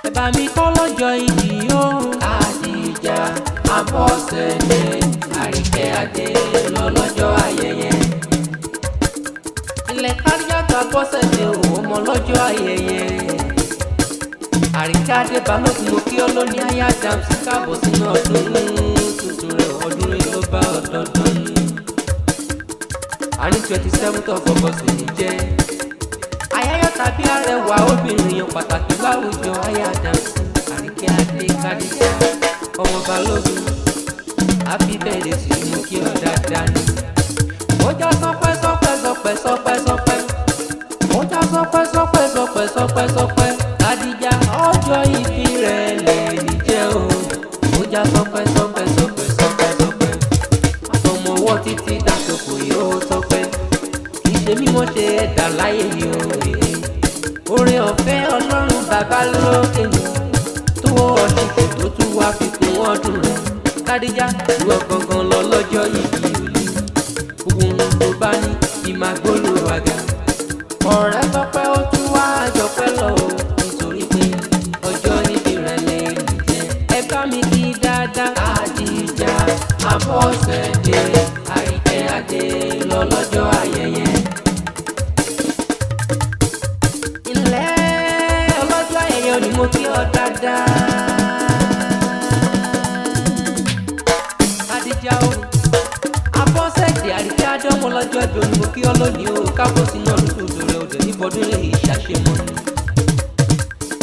Ẹ bá mi kọ́ lọ́jọ́ ìdí o. Àdìjà Abọ́sẹ̀dé Àríkẹ́ Adé lọ lọ́jọ́ ayẹyẹ. Ilẹ̀ Káríyàtọ̀ Abọ́sẹ̀dé ò ọmọ lọ́jọ́ ayẹyẹ. Àríkẹ́ Adé Balógun mo kí ọ lóní ayé Adams káàbọ̀ sínú ọdún tuntun rẹ̀ ọdún rẹ̀ ló bá ọdọọdún ní. Àní 27th of August ní jẹ́. Ayẹyẹ tàbí arẹwà obìnrin yan pàtàkì láwùjọ ayé Adams Àríkẹ́ Adé Kádíjà ọmọ Balógun. Happy birthday sí mo kí ọ dáadáa ní. Ó já sọpẹ́ sọpẹ́ sọpẹ́ sọpẹ́ sọpẹ́. Ó já sọpẹ́ sọpẹ́ sọpẹ́ sọpẹ́ sọpẹ́. Kádíjà ọjọ́ ìbí rẹ̀ lè ní jẹ́ o. Ó já sọpẹ́ sọpẹ́ sọpẹ́ sọpẹ́ sọpẹ́. Àtọmọ ọwọ́ títí dàsòkò yóò tọpẹ́. Kì í ṣe mímọ́ ṣe ẹ̀dá láyé mi ò rí. Oore ọ̀fẹ́ Ọlọ́run bàbá lókè mi. Tó ọdún tó tún wá fi kún ọdún rẹ̀. Kádíjà ìwọ gangan lọ lọ́jọ́ ìbí òní. Gbogbo ohun tó bá ní ìmàgbọ́lù àga. Ọ̀rẹ́ tọpẹ́ ó tún wá àjọpẹ́ lọ o. Nítorí pé ọjọ́ ìbí rẹ̀ lè jẹ́. Ẹ bá mi kí dáadáa. Àdìjà Abọ́sẹ̀dé Àríkẹ́ Adé lọ lọ́jọ́ ayẹyẹ. Ilẹ̀ ọlọ́jọ́ ayẹyẹ ni mo kí ọ dáadáa. Àdìjà o Abọ́sẹ̀dé Àríkẹ́ Adé ọmọ lọ́jọ́ ìbí ni mo kí ọ lónìí o. Káàbọ̀ sínú ọdún tuntun rẹ̀ òde níbọdún lè ṣàṣemọ́ ni.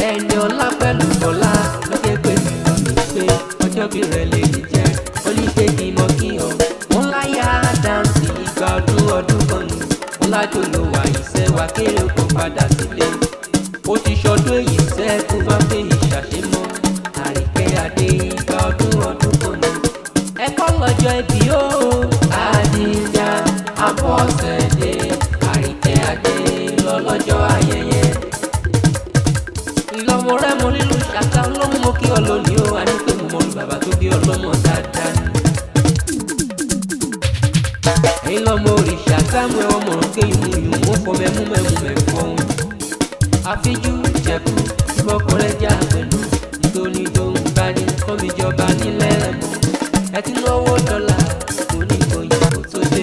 Ẹni ọlá pẹ̀lú ọlá lókè pé mi ò ní pé ọjọ́ bí rẹ̀ lè jẹ́. Oníṣẹ́ kí mọ kí ọ. Wọ́n láyà Adams ìgbà ọdún kan ni. Wọ́n lájò ló wà ìṣẹ́ wa kéré kó padà sílé. Ó ti ṣọdún èyí sẹ́kù bá fẹ́ ìṣàṣemọ́. Àríkẹ́ Adé ìgbà ọdún kan ni. Ẹ̀kọ́ lọ́jọ́ ìbí o. Àdìjà Abọ́sẹ̀dé Àríkẹ́ Adé lọ lọ́jọ́ ayẹyẹ. Ìlọ́mọ rẹ̀ mo lílu ṣàkà ọlọ́mọ mo kí ọ lónìí o. A ní pé mo mọ olú bàbá tó bí ọlọ́mọ dáadáa ni. Ẹ̀yin lọ́mọ òrìṣà sáàmù ẹ̀wọ̀n mọ̀ràn kéyìn mú ìmú fọ mẹ́mú mẹ́fọ́n. Àfijú Ìjẹ̀bú ìfọkànrẹ́ já pẹ̀lú nítorí tóun bá ní kọ́míjọba nílẹ̀ mọ́. Ẹ ti náwó dọ́là oníkòyìn kò tó dé.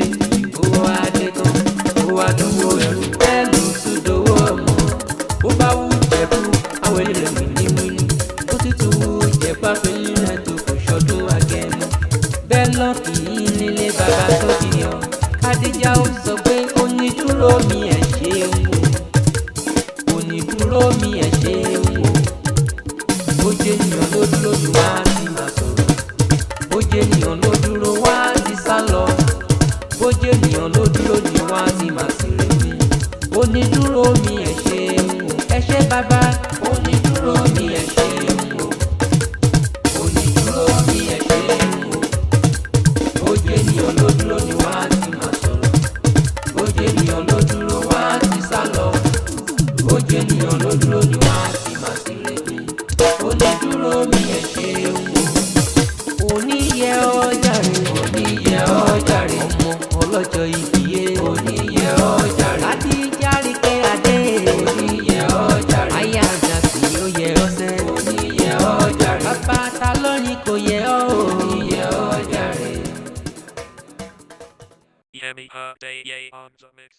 Owó adé tán owó adówó ẹrù pẹ́ẹ́lú túdówó ọmọ. Ó bá wú Ìjẹ̀bú àwọn èlé rẹ̀ wíníwíní. Ó sì tún wú Ìjẹ̀bú àfẹ́lẹ́ rẹ̀ tó kò ṣọdún Agẹmọ. Bẹ́ẹ̀ lọ kì í nílé bàbá tó bí ọ. Kádíjà ó sọ pé onídúró mi ẹ̀ ṣeun o. Onídúró mi ẹ̀ ṣeun o. Ó jẹ́ ènìyàn ló dúró ni wá sí máa sọ̀rọ̀. Ó jẹ́ ènìyàn ló dúró wá sí sá lọ. Ó jẹ́ ènìyàn ló dúró ni wá sí máa sì rè mí. Onídúró mi ẹ̀ ṣeun o. Ẹ ṣé bàbá. Onídúró mi ẹ̀ ṣeun o. Onídúró mi ẹ̀ ṣeun o. Ó jẹ́ ènìyàn ló dúró ni wá sí máa sọ̀rọ̀. Ó jẹ́ ènìyàn ló dúró wá sí sá lọ. Ó jẹ́ ènìyàn ló dúró ni wá sí máa sì rè mí. Onídúró mi ẹ̀ ṣeun o. Oníyẹ ọjà rẹ̀. Oníyẹ ọjà rẹ̀. Ọmọ ọlọ́jọ́ ìbí yé. Oníyẹ ọjà rẹ̀. Kádíjà Àríkẹ́ Adé. Oníyẹ ọjà rẹ̀. Ayé Adams ló yẹ ọ́ sẹ́. Oníyẹ ọjà rẹ̀. Bàbá ta lónìí kò yẹ ọ́ o. Oníyẹ ọjà rẹ̀. Yemi Day on the mix.